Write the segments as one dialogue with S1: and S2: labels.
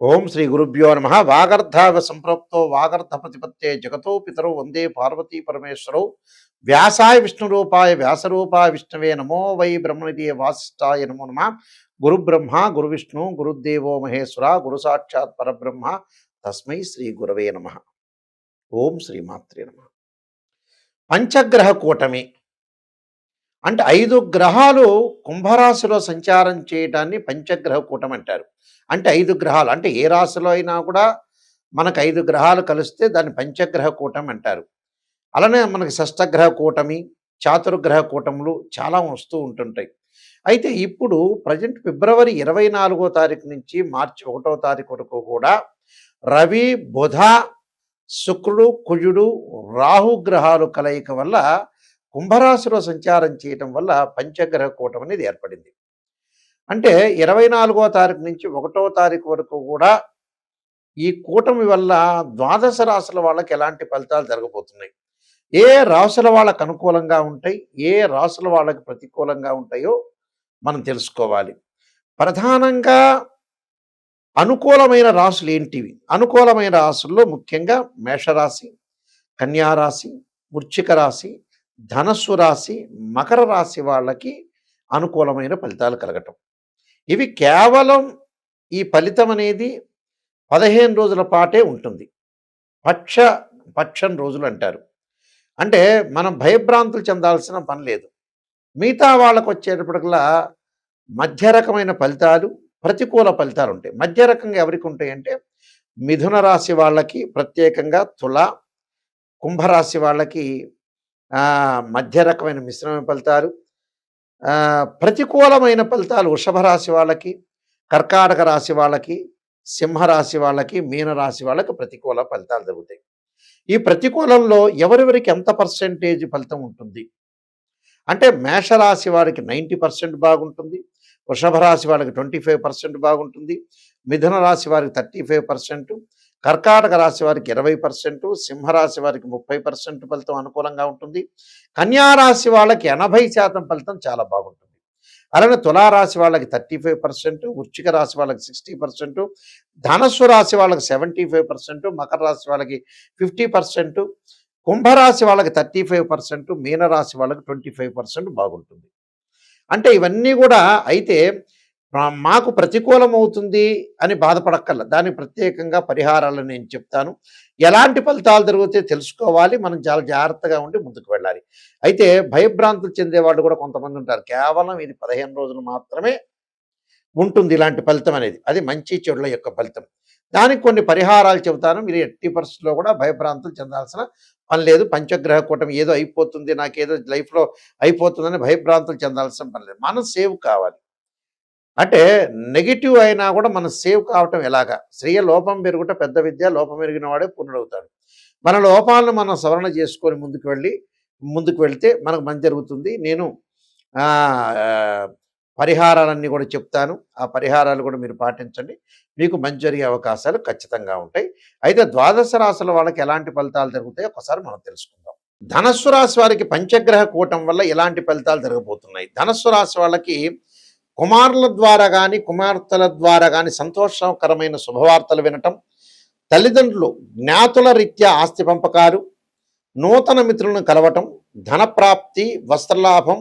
S1: ఓం శ్రీ గురుభ్యో నమ. వాగర్ధావ సంప్రోక్తో వాగర్ధ ప్రతిపత్తే జగతో పితరౌ వందే పార్వతీ పరమేశ్వరౌ. వ్యాసాయ విష్ణురూపాయ వ్యాసరూపాయ విష్ణవే నమో వై బ్రహ్మనిధి వాసిష్ఠాయ నమో నమ. గురు బ్రహ్మ గురు విష్ణు గురుదేవో మహేశ్వర గురు సాక్షాత్ పరబ్రహ్మ తస్మై శ్రీ గురవే నమ. ఓం శ్రీమాత్రే నమ. పంచగ్రహ కూటమి అంటే 5 గ్రహాలు కుంభరాశిలో సంచారం చేయడాన్ని పంచగ్రహ కూటమి అంటారు. అంటే 5 గ్రహాలు అంటే ఏ రాశిలో అయినా కూడా మనకు 5 గ్రహాలు కలిస్తే దాన్ని పంచగ్రహ కూటమి అంటారు. అలానే మనకి షష్టగ్రహ కూటమి, చాతుర్గ్రహ కూటములు చాలా వస్తూ ఉంటుంటాయి. అయితే ఇప్పుడు ప్రజెంట్ ఫిబ్రవరి 24వ తారీఖు నుంచి మార్చి 1వ తారీఖు వరకు కూడా రవి, బుధ, శుక్రుడు, కుజుడు, రాహు గ్రహాలు కలయిక వల్ల కుంభరాశిలో సంచారం చేయటం వల్ల పంచగ్రహ కూటమి అనేది ఏర్పడింది. అంటే 24వ తారీఖు నుంచి 1వ తారీఖు వరకు కూడా ఈ కూటమి వల్ల ద్వాదశ రాశుల వాళ్ళకి ఎలాంటి ఫలితాలు జరగబోతున్నాయి, ఏ రాశుల వాళ్ళకు అనుకూలంగా ఉంటాయి, ఏ రాశుల వాళ్ళకి ప్రతికూలంగా ఉంటాయో మనం తెలుసుకోవాలి. ప్రధానంగా అనుకూలమైన రాశులు ఏంటివి? అనుకూలమైన రాశుల్లో ముఖ్యంగా మేషరాశి, కన్యారాశి, వృశ్చిక రాశి, ధనస్సు రాశి, మకర రాశి వాళ్ళకి అనుకూలమైన ఫలితాలు కలగటం. ఇవి కేవలం ఈ ఫలితం అనేది 15 రోజుల పాటే ఉంటుంది. పక్షం రోజులు అంటారు. అంటే మనం భయభ్రాంతులు చెందాల్సిన పని లేదు. మిగతా వాళ్ళకు వచ్చేటప్పటికల్లా మధ్య రకమైన ఫలితాలు, ప్రతికూల ఫలితాలు ఉంటాయి. మధ్య రకంగా ఎవరికి ఉంటాయంటే మిథున రాశి వాళ్ళకి ప్రత్యేకంగా, తుల, కుంభరాశి వాళ్ళకి మధ్య రకమైన మిశ్రమ ఫలితాలు, ప్రతికూలమైన ఫలితాలు వృషభ రాశి వాళ్ళకి, కర్కాటక రాశి వాళ్ళకి, సింహరాశి వాళ్ళకి, మీనరాశి వాళ్ళకి ప్రతికూల ఫలితాలు జరుగుతాయి. ఈ ప్రతికూలంలో ఎవరెవరికి ఎంత పర్సెంటేజ్ ఫలితం ఉంటుంది అంటే మేషరాశి వారికి 90% బాగుంటుంది, వృషభ రాశి వాళ్ళకి 25% బాగుంటుంది, మిథున రాశి వారికి 35%, కర్కాటక రాశి వారికి 20%, సింహరాశి వారికి 30% ఫలితం అనుకూలంగా ఉంటుంది, కన్యారాశి వాళ్ళకి 80% ఫలితం చాలా బాగుంటుంది. అలానే తులారాశి వాళ్ళకి 35%, వృశ్చిక రాశి వాళ్ళకి 60%, ధనస్సు రాశి వాళ్ళకి 75%, మకర రాశి వాళ్ళకి 50%, కుంభరాశి వాళ్ళకి 35%, మీనరాశి వాళ్ళకి 25% బాగుంటుంది. అంటే ఇవన్నీ కూడా అయితే మాకు ప్రతికూలం అవుతుంది అని బాధపడక్కర్ల. దానికి ప్రత్యేకంగా పరిహారాలను నేను చెప్తాను. ఎలాంటి ఫలితాలు జరుగుతాయో తెలుసుకోవాలి. మనం చాలా జాగ్రత్తగా ఉండి ముందుకు వెళ్ళాలి. అయితే భయభ్రాంతులు చెందేవాళ్ళు కూడా కొంతమంది ఉంటారు. కేవలం ఇది 15 రోజులు మాత్రమే ఉంటుంది ఇలాంటి ఫలితం అనేది. అది మంచి చెడుల యొక్క ఫలితం. దానికి కొన్ని పరిహారాలు చెబుతాను. మీరు ఎట్టి పరిస్థితుల్లో కూడా భయభ్రాంతులు చెందాల్సిన పని లేదు. పంచగ్రహ కూటమి ఏదో అయిపోతుంది, నాకేదో లైఫ్లో అయిపోతుందని భయభ్రాంతులు చెందాల్సిన పని లేదు. మనం సేవ్ కావాలి. అంటే నెగిటివ్ అయినా కూడా మనం సేవ్ కావటం ఎలాగా? శ్రేయ లోపం పెరుగుట పెద్ద విద్య, లోపం ఎరిగిన వాడే పూర్ణుడవుతాడు. మన లోపాలను మనం సవరణ చేసుకొని ముందుకు వెళ్తే మనకు మంచి జరుగుతుంది. నేను పరిహారాలన్నీ కూడా చెప్తాను. ఆ పరిహారాలు కూడా మీరు పాటించండి. మీకు మంచి జరిగే అవకాశాలు ఖచ్చితంగా ఉంటాయి. అయితే ద్వాదశ రాశుల వాళ్ళకి ఎలాంటి ఫలితాలు జరుగుతాయో ఒకసారి మనం తెలుసుకుందాం. ధనస్సు రాశి వారికి పంచగ్రహ కూటం వల్ల ఎలాంటి ఫలితాలు జరగబోతున్నాయి? ధనస్సు రాశి వాళ్ళకి కుమారుల ద్వారా కానీ, కుమార్తెల ద్వారా కానీ సంతోషకరమైన శుభవార్తలు వినటం, తల్లిదండ్రులు జ్ఞాతుల రీత్యా ఆస్తి పంపకాలు, నూతన మిత్రులను కలవటం, ధనప్రాప్తి, వస్త్రలాభం,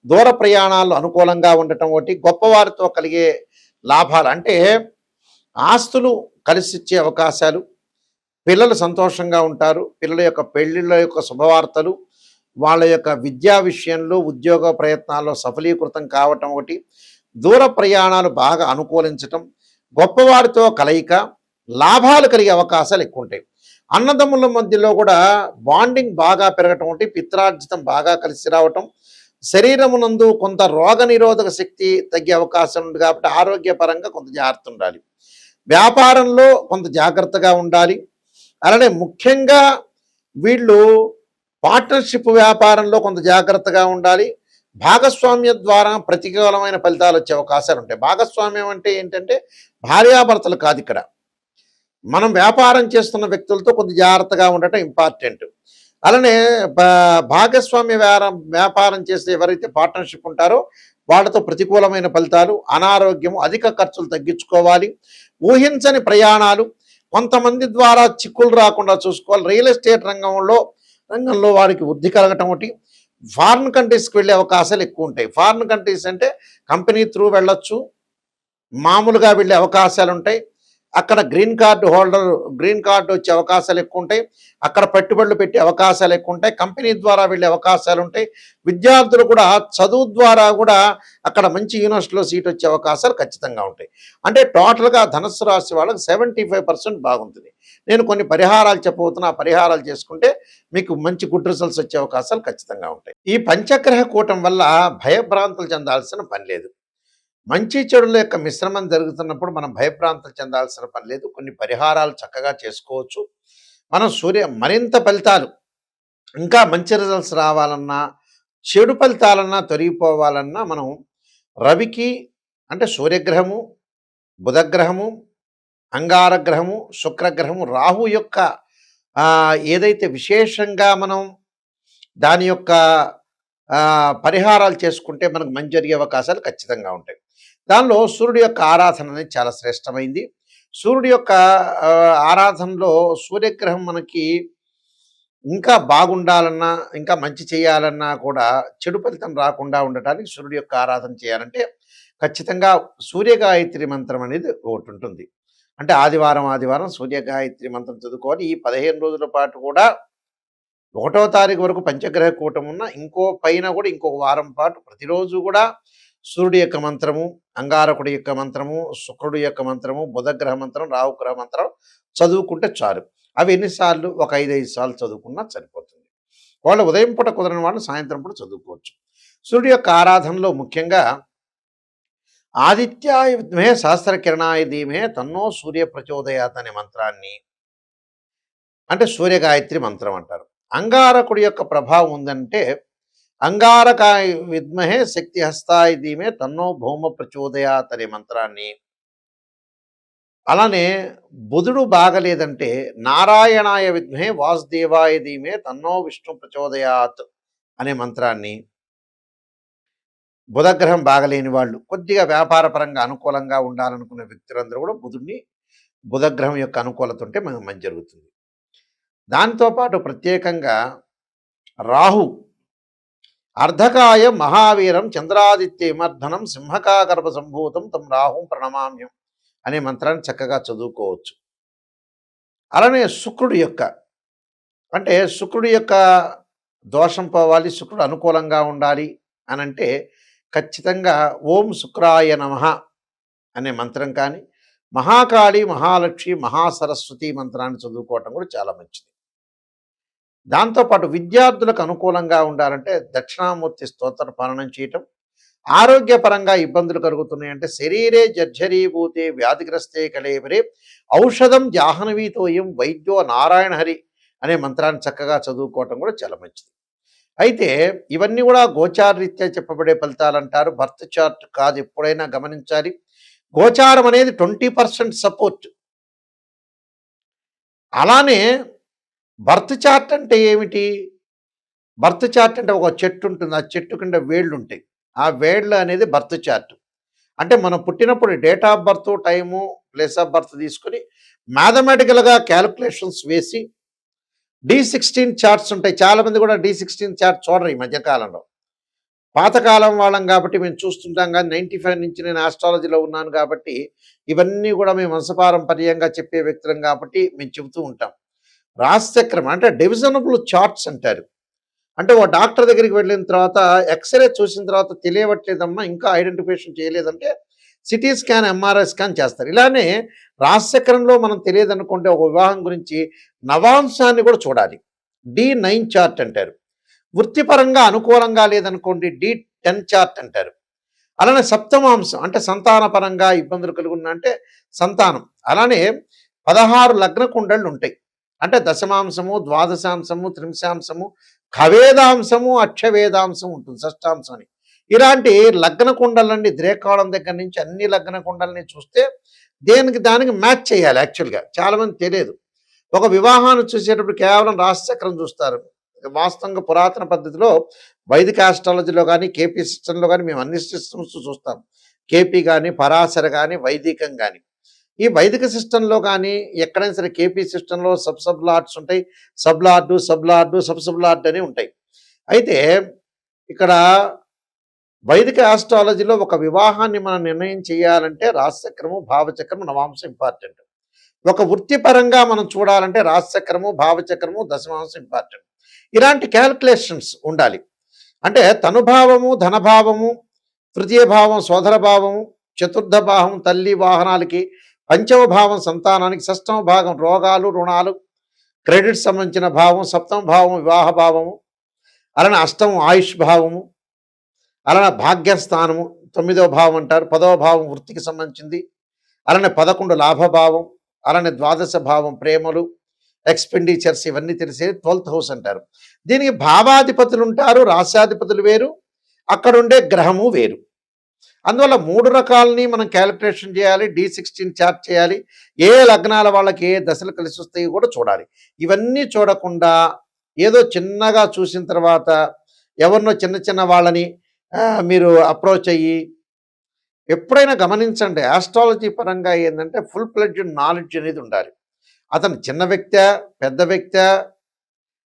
S1: దూర ప్రయాణాలు అనుకూలంగా ఉండటం, ఒకటి గొప్పవారితో కలిగే లాభాలు అంటే ఆస్తులు కలిసిచ్చే అవకాశాలు, పిల్లలు సంతోషంగా ఉంటారు, పిల్లల యొక్క పెళ్ళిళ్ళ యొక్క శుభవార్తలు, వాళ్ళ యొక్క విద్యా విషయంలో ఉద్యోగ ప్రయత్నాల్లో సఫలీకృతం కావటం, ఒకటి దూర ప్రయాణాలు బాగా అనుకూలించటం, గొప్పవారితో కలయిక, లాభాలు కలిగే అవకాశాలు ఎక్కువ ఉంటాయి. అన్నదమ్ముల మధ్యలో కూడా బాండింగ్ బాగా పెరగటం, ఒకటి పిత్రార్జితం బాగా కలిసి రావటం, శరీరమునందు కొంత రోగ నిరోధక శక్తి తగ్గే అవకాశం ఉంది కాబట్టి ఆరోగ్యపరంగా కొంత జాగ్రత్త ఉండాలి. వ్యాపారంలో కొంత జాగ్రత్తగా ఉండాలి. అలానే ముఖ్యంగా వీళ్ళు పార్ట్నర్షిప్ వ్యాపారంలో కొంత జాగ్రత్తగా ఉండాలి. భాగస్వామ్య ద్వారా ప్రతికూలమైన ఫలితాలు వచ్చే అవకాశాలు ఉంటాయి. భాగస్వామ్యం అంటే ఏంటంటే భార్యాభర్తలు కాదు, ఇక్కడ మనం వ్యాపారం చేస్తున్న వ్యక్తులతో కొంత జాగ్రత్తగా ఉండటం ఇంపార్టెంట్. అలానే భాగస్వామ్య వ్యాపారం చేస్తే ఎవరైతే పార్ట్నర్షిప్ ఉంటారో వాళ్ళతో ప్రతికూలమైన ఫలితాలు, అనారోగ్యము, అధిక ఖర్చులు తగ్గించుకోవాలి. ఊహించని ప్రయాణాలు, కొంతమంది ద్వారా చిక్కులు రాకుండా చూసుకోవాలి. రియల్ ఎస్టేట్ రంగంలో వారికి వృద్ధి కలగటం ఒకటి. ఫారిన్ కంట్రీస్కి వెళ్ళే అవకాశాలు ఎక్కువ ఉంటాయి. ఫారిన్ కంట్రీస్ అంటే కంపెనీ త్రూ వెళ్ళొచ్చు, మామూలుగా వెళ్ళే అవకాశాలు ఉంటాయి. అక్కడ గ్రీన్ కార్డు వచ్చే అవకాశాలు ఎక్కువ ఉంటాయి. అక్కడ పెట్టుబడులు పెట్టే అవకాశాలు ఎక్కువ ఉంటాయి. కంపెనీ ద్వారా వెళ్ళే అవకాశాలు ఉంటాయి. విద్యార్థులు కూడా చదువు ద్వారా కూడా అక్కడ మంచి యూనివర్సిటీలో సీట్ వచ్చే అవకాశాలు ఖచ్చితంగా ఉంటాయి. అంటే టోటల్గా ధనుస్సు రాశి వాళ్ళకి 75% బాగుంటుంది. నేను కొన్ని పరిహారాలు చెప్పబోతున్నా. ఆ పరిహారాలు చేసుకుంటే మీకు మంచి గుడ్ రిజల్ట్స్ వచ్చే అవకాశాలు ఖచ్చితంగా ఉంటాయి. ఈ పంచగ్రహ కూటం వల్ల భయభ్రాంతులు చెందాల్సిన పని లేదు. మంచి చెడుల యొక్క మిశ్రమం జరుగుతున్నప్పుడు మనం భయభ్రాంతులు చెందాల్సిన పని లేదు. కొన్ని పరిహారాలు చక్కగా చేసుకోవచ్చు. మనం మరింత ఫలితాలు, ఇంకా మంచి రిజల్ట్స్ రావాలన్నా, చెడు ఫలితాలన్నా తొలగిపోవాలన్నా మనం రవికి, అంటే సూర్యగ్రహము, బుధగ్రహము, అంగారగ్రహము, శుక్రగ్రహము, రాహు యొక్క ఏదైతే విశేషంగా మనం దాని యొక్క పరిహారాలు చేసుకుంటే మనకు మంచి జరిగే అవకాశాలు ఖచ్చితంగా ఉంటాయి. దానిలో సూర్యుడి యొక్క ఆరాధన అనేది చాలా శ్రేష్టమైంది. సూర్యుడి యొక్క ఆరాధనలో సూర్యగ్రహం మనకి ఇంకా బాగుండాలన్నా, ఇంకా మంచి చేయాలన్నా కూడా చెడు ఫలితం రాకుండా ఉండటానికి సూర్యుడి యొక్క ఆరాధన చేయాలంటే ఖచ్చితంగా సూర్యగాయత్రి మంత్రం అనేది ఒకటి ఉంటుంది. అంటే ఆదివారం సూర్యగాయత్రి మంత్రం చదువుకోవాలి. ఈ 15 రోజుల పాటు కూడా 1వ తారీఖు వరకు పంచగ్రహ కూటం ఉన్న ఇంకో పైన కూడా ఇంకొక వారం పాటు ప్రతిరోజు కూడా సూర్యుడి యొక్క మంత్రము, అంగారకుడి యొక్క మంత్రము, శుక్రుడి యొక్క మంత్రము, బుధగ్రహ మంత్రం, రాహుగ్రహ మంత్రం చదువుకుంటే చాలు. అవి ఎన్నిసార్లు? ఒక 5 సార్లు చదువుకున్నా సరిపోతుంది. వాళ్ళు ఉదయం పూట కుదరని వాళ్ళు సాయంత్రం పూట చదువుకోవచ్చు. సూర్యుడి యొక్క ఆరాధనలో ముఖ్యంగా ఆదిత్యాయ విద్మహే సహస్రకిరణాయ ధీమహే తన్నో సూర్య ప్రచోదయాత్ అనే మంత్రాన్ని, అంటే సూర్యగాయత్రి మంత్రం అంటారు. అంగారకుడి యొక్క ప్రభావం ఉందంటే అంగారకాయ విద్మహే శక్తి హస్తాయ ధీమే తన్నో భౌమ ప్రచోదయాత్ అనే మంత్రాన్ని, అలానే బుధుడు బాగలేదంటే నారాయణాయ విద్మహే వాసుదేవాయ ధీమే తన్నో విష్ణు ప్రచోదయాత్ అనే మంత్రాన్ని, బుధగ్రహం బాగలేని వాళ్ళు, కొద్దిగా వ్యాపారపరంగా అనుకూలంగా ఉండాలనుకునే వ్యక్తులందరూ కూడా బుధగ్రహం యొక్క అనుకూలత ఉంటే మనకు మంచి జరుగుతుంది. దాంతోపాటు ప్రత్యేకంగా రాహు అర్ధకాయ మహావీరం చంద్రాదిత్య విమర్ధనం సింహకాగర్భ సంభూతం తం రాహుం ప్రణమామ్యం అనే మంత్రాన్ని చక్కగా చదువుకోవచ్చు. అలానే శుక్రుడి యొక్క దోషం పోవాలి, శుక్రుడు అనుకూలంగా ఉండాలి అని అంటే ఖచ్చితంగా ఓం శుక్రాయ నమః అనే మంత్రం కానీ, మహాకాళి, మహాలక్ష్మి, మహాసరస్వతి మంత్రాన్ని చదువుకోవటం కూడా చాలా మంచిది. దాంతోపాటు విద్యార్థులకు అనుకూలంగా ఉండాలంటే దక్షిణామూర్తి స్తోత్ర పాలనం చేయటం, ఆరోగ్యపరంగా ఇబ్బందులు కలుగుతున్నాయంటే శరీరే జర్జరీభూతే వ్యాధిగ్రస్తే కళేవరే ఔషధం జాహ్నవీతోయం వైద్యో నారాయణ హరి అనే మంత్రాన్ని చక్కగా చదువుకోవటం కూడా చాలా మంచిది. అయితే ఇవన్నీ కూడా గోచారరీత్యా చెప్పబడే ఫలితాలు అంటారు. బర్త్ చార్ట్ కాదు, ఎప్పుడైనా గమనించాలి. గోచారం అనేది 20% సపోర్ట్. అలానే బర్త్ చార్ట్ అంటే ఏమిటి? బర్త్ చార్ట్ అంటే ఒక చెట్టు ఉంటుంది, ఆ చెట్టు కింద వేళ్ళు ఉంటాయి. ఆ వేళ్ళు అనేది బర్త్ చార్ట్. అంటే మనం పుట్టినప్పుడు date of birth, time, place of birth తీసుకుని మ్యాథమెటికల్గా క్యాలిక్యులేషన్స్ వేసి D16 చార్ట్స్ ఉంటాయి. చాలామంది కూడా D16 చార్ట్ చూడరు ఈ మధ్యకాలంలో. పాతకాలం వాళ్ళం కాబట్టి మేము చూస్తుంటాం. కానీ 95 నుంచి నేను ఆస్ట్రాలజీలో ఉన్నాను కాబట్టి ఇవన్నీ కూడా మేము వంశపారంపర్యంగా చెప్పే వ్యక్తులం కాబట్టి మేము చెబుతూ ఉంటాం. రాశిచక్రం అంటే డివిజనబుల్ చార్ట్స్ అంటారు. అంటే ఓ డాక్టర్ దగ్గరికి వెళ్ళిన తర్వాత ఎక్స్రే చూసిన తర్వాత తెలియవట్లేదమ్మా, ఇంకా ఐడెంటిఫికేషన్ చేయలేదంటే సిటీ స్కాన్, ఎంఆర్ఐ స్కాన్ చేస్తారు. ఇలానే రాశిచక్రంలో మనం తెలియదనుకుంటే ఒక వివాహం గురించి నవాంశాన్ని కూడా చూడాలి. D9 చార్ట్ అంటారు. వృత్తిపరంగా అనుకూలంగా లేదనుకోండి D10 చార్ట్ అంటారు. అలానే సప్తమాంశం అంటే సంతానపరంగా ఇబ్బందులు కలుగున్నా అంటే సంతానం. అలానే 16 లగ్న కుండళ్ళు ఉంటాయి. అంటే దశమాంశము, ద్వాదశాంశము, త్రింశాంశము, ఖవేదాంశము, అక్షవేదాంశం ఉంటుంది, షష్టాంశం అని. ఇలాంటి లగ్న కుండలన్నీ ద్రేకాళం దగ్గర నుంచి అన్ని లగ్న కుండల్ని చూస్తే దానికి మ్యాచ్ చేయాలి. యాక్చువల్గా చాలామంది తెలియదు. ఒక వివాహాన్ని చూసేటప్పుడు కేవలం రాశిచక్రం చూస్తారు. వాస్తవంగా పురాతన పద్ధతిలో వైదిక ఆస్ట్రాలజీలో కానీ, కేపీ సిస్టంలో కానీ మేము అన్ని సిస్టమ్స్ చూస్తాం. కేపీ కానీ, పరాశర కానీ, వైదికం కానీ. ఈ వైదిక సిస్టంలో కానీ ఎక్కడైనా సరే కేపీ సిస్టంలో సబ్ లార్డ్స్ ఉంటాయి. సబ్ లార్డ్ అని ఉంటాయి. అయితే ఇక్కడ వైదిక ఆస్ట్రాలజీలో ఒక వివాహాన్ని మనం నిర్ణయం చేయాలంటే రాశిచక్రము, భావచక్రము, నవాంశం ఇంపార్టెంట్. ఒక వృత్తిపరంగా మనం చూడాలంటే రాశిచక్రము, భావచక్రము, దశమాంశం ఇంపార్టెంట్. ఇలాంటి క్యాల్కులేషన్స్ ఉండాలి. అంటే తనుభావము, ధనభావము, తృతీయ భావం సోదర భావము, చతుర్థ భావం తల్లి వాహనాలకి, పంచమ భావం సంతానానికి, షష్టమ భాగం రోగాలు, రుణాలు, క్రెడిట్ సంబంధించిన భావం, సప్తమ భావం వివాహ భావము, అలానే అష్టమం ఆయుష్ భావము, అలానే భాగ్యస్థానము 9వ భావం అంటారు. 10వ భావం వృత్తికి సంబంధించింది. అలానే 11 లాభభావం, అలానే 12వ భావం ప్రేమలు, ఎక్స్పెండిచర్స్ ఇవన్నీ తెలిసేది 12th హౌస్ అంటారు. దీనికి భావాధిపతులు ఉంటారు, రాశ్యాధిపతులు వేరు, అక్కడుండే గ్రహము వేరు. అందువల్ల 3 రకాలని మనం క్యాలిక్యులేషన్ చేయాలి. D16 చార్ట్ చేయాలి. ఏ లగ్నాల వాళ్ళకి ఏ దశలు కలిసి వస్తాయో కూడా చూడాలి. ఇవన్నీ చూడకుండా ఏదో చిన్నగా చూసిన తర్వాత ఎవరినో చిన్న చిన్న వాళ్ళని మీరు అప్రోచ్ అయ్యి ఎప్పుడైనా గమనించండి. ఆస్ట్రాలజీ పరంగా ఏంటంటే ఫుల్ ఫ్లెడ్జ్డ్ నాలెడ్జ్ అనేది ఉండాలి. అతను చిన్న వ్యక్తా, పెద్ద వ్యక్తా,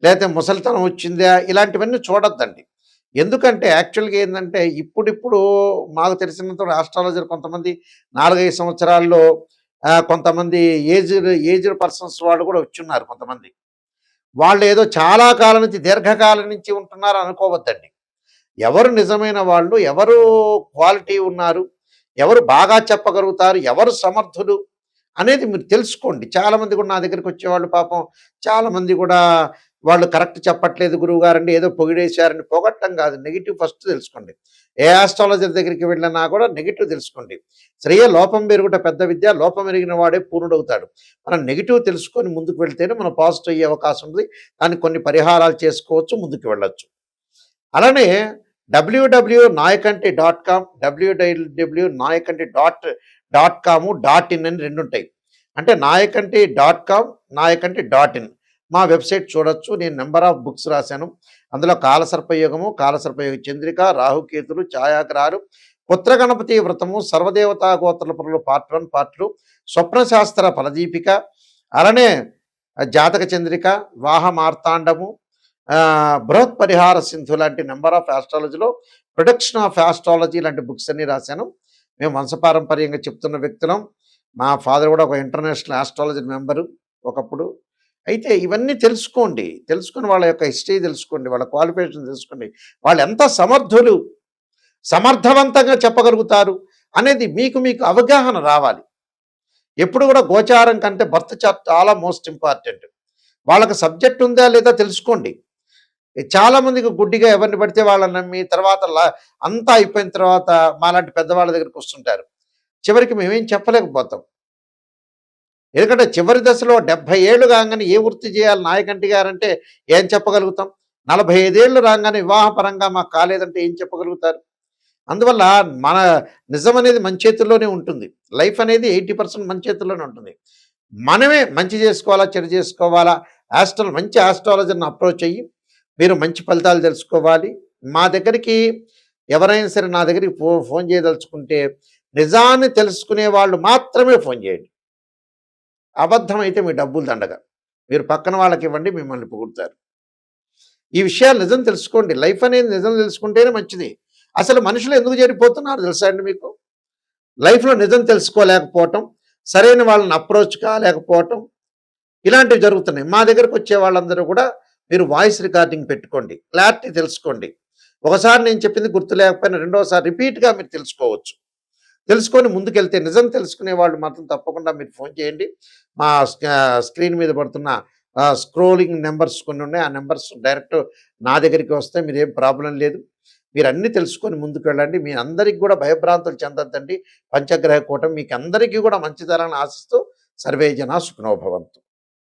S1: లేకపోతే ముసలితనం వచ్చిందా, ఇలాంటివన్నీ చూడొద్దండి. ఎందుకంటే యాక్చువల్గా ఏంటంటే ఇప్పుడిప్పుడు మాకు తెలిసినంత ఆస్ట్రాలజర్ కొంతమంది 4-5 సంవత్సరాల్లో కొంతమంది ఏజ్డ్ పర్సన్స్ వాళ్ళు కూడా వచ్చున్నారు. కొంతమంది వాళ్ళు ఏదో చాలా కాలం నుంచి దీర్ఘకాలం నుంచి ఉంటున్నారు అనుకోవద్దండి. ఎవరు నిజమైన వాళ్ళు, ఎవరు క్వాలిటీ ఉన్నారు, ఎవరు బాగా చెప్పగలుగుతారు, ఎవరు సమర్థులు అనేది మీరు తెలుసుకోండి. చాలామంది కూడా నా దగ్గరికి వచ్చేవాళ్ళు పాపం చాలామంది కూడా వాళ్ళు కరెక్ట్ చెప్పట్లేదు గురువుగారండి, ఏదో పొగిడేశారని. పొగట్టం కాదు, నెగిటివ్ ఫస్ట్ తెలుసుకోండి. ఏ ఆస్ట్రాలజర్ దగ్గరికి వెళ్ళినా కూడా నెగిటివ్ తెలుసుకోండి. శ్రేయ లోపం పెరుగుట పెద్ద విద్య, లోపం ఎరిగిన వాడే పూర్ణుడవుతాడు. మనం నెగిటివ్ తెలుసుకొని ముందుకు వెళ్తేనే మనం పాజిటివ్ అయ్యే అవకాశం ఉంది. దానికి కొన్ని పరిహారాలు చేసుకోవచ్చు, ముందుకు వెళ్ళొచ్చు. అలానే www.nayakanti.com, www.nayakanti.com, .in అని 2 ఉంటాయి. అంటే nayakanti.com, nayakanti.in మా వెబ్సైట్ చూడొచ్చు. నేను నెంబర్ ఆఫ్ బుక్స్ రాశాను. అందులో కాలసర్పయోగము, కాలసర్పయోగ చంద్రిక, రాహుకేతులు, ఛాయాగ్రహాలు, పుత్ర గణపతి వ్రతము, సర్వదేవతా గోత్రల పరులు పార్ట్ 1, పార్ట్ 2, స్వప్నశాస్త్ర ఫలదీపిక, అలానే జాతక చంద్రిక, వాహ మార్తాండము, బృహత్ పరిహార సింధు లాంటి నెంబర్ ఆఫ్ ఆస్ట్రాలజీలో ప్రొడక్షన్ ఆఫ్ ఆస్ట్రాలజీ లాంటి బుక్స్ అన్ని రాశాను. మేము వంశపారంపర్యంగా చెప్తున్న వ్యక్తులం. మా ఫాదర్ కూడా ఒక ఇంటర్నేషనల్ ఆస్ట్రాలజీ మెంబరు ఒకప్పుడు. అయితే ఇవన్నీ తెలుసుకోండి. తెలుసుకొని వాళ్ళ యొక్క హిస్టరీ తెలుసుకోండి, వాళ్ళ క్వాలిఫికేషన్ తెలుసుకోండి, వాళ్ళు ఎంత సమర్థులు, సమర్థవంతంగా చెప్పగలుగుతారు అనేది మీకు అవగాహన రావాలి. ఎప్పుడు కూడా గోచారం కంటే బర్త్ చార్ట్ చాలా మోస్ట్ ఇంపార్టెంట్. వాళ్ళకి సబ్జెక్ట్ ఉందా లేదా తెలుసుకోండి. చాలామందికి గుడ్డిగా ఎవరిని పడితే వాళ్ళని నమ్మి తర్వాత అంతా అయిపోయిన తర్వాత మాలాంటి పెద్దవాళ్ళ దగ్గరికి వస్తుంటారు. చివరికి మేమేం చెప్పలేకపోతాం. ఎందుకంటే చివరి దశలో 70 ఏళ్ళు కాగానే ఏ వృత్తి చేయాలి నాయకంటి గారంటే ఏం చెప్పగలుగుతాం? 45 ఏళ్ళు రాగానే వివాహపరంగా మాకు కాలేదంటే ఏం చెప్పగలుగుతారు? అందువల్ల మన నిజం అనేది మన చేతుల్లోనే ఉంటుంది. లైఫ్ అనేది 80% మన చేతుల్లోనే ఉంటుంది. మనమే మంచి చేసుకోవాలా, చెడు చేసుకోవాలా, మంచి ఆస్ట్రాలజర్ని అప్రోచ్ అయ్యి మీరు మంచి ఫలితాలు తెలుసుకోవాలి. మా దగ్గరికి ఎవరైనా సరే నా దగ్గరికి ఫోన్ చేయదలుచుకుంటే నిజాన్ని తెలుసుకునే వాళ్ళు మాత్రమే ఫోన్ చేయండి. అబద్ధం అయితే మీ డబ్బులు దండగా. మీరు పక్కన వాళ్ళకి ఇవ్వండి, మిమ్మల్ని పొగుడుతారు. ఈ విషయాలు నిజం తెలుసుకోండి. లైఫ్ అనేది నిజం తెలుసుకుంటేనే మంచిది. అసలు మనుషులు ఎందుకు చెడిపోతున్నారు తెలుసా అండి మీకు? లైఫ్లో నిజం తెలుసుకోలేకపోవటం, సరైన వాళ్ళని అప్రోచ్ కాలేకపోవటం, ఇలాంటివి జరుగుతున్నాయి. మా దగ్గరకు వచ్చే వాళ్ళందరూ కూడా మీరు వాయిస్ రికార్డింగ్ పెట్టుకోండి, క్లారిటీ తెలుసుకోండి. ఒకసారి నేను చెప్పింది గుర్తు లేకపోయినా రెండోసారి రిపీట్గా మీరు తెలుసుకోవచ్చు. తెలుసుకొని ముందుకెళ్తే నిజం తెలుసుకునే వాళ్ళు మాత్రం తప్పకుండా మీరు ఫోన్ చేయండి. మా స్క్రీన్ మీద పడుతున్న స్క్రోలింగ్ నెంబర్స్ కొన్ని ఉన్నాయి. ఆ నెంబర్స్ డైరెక్ట్ నా దగ్గరికి వస్తే మీరేం ప్రాబ్లం లేదు. మీరు అన్నీ తెలుసుకొని ముందుకు వెళ్ళండి. మీ అందరికీ కూడా భయభ్రాంతులు చెందొద్దండి. పంచగ్రహ కూటమి మీకు అందరికీ కూడా మంచి జరగాలని ఆశిస్తూ సర్వే జనా సుఖినో భవంతు.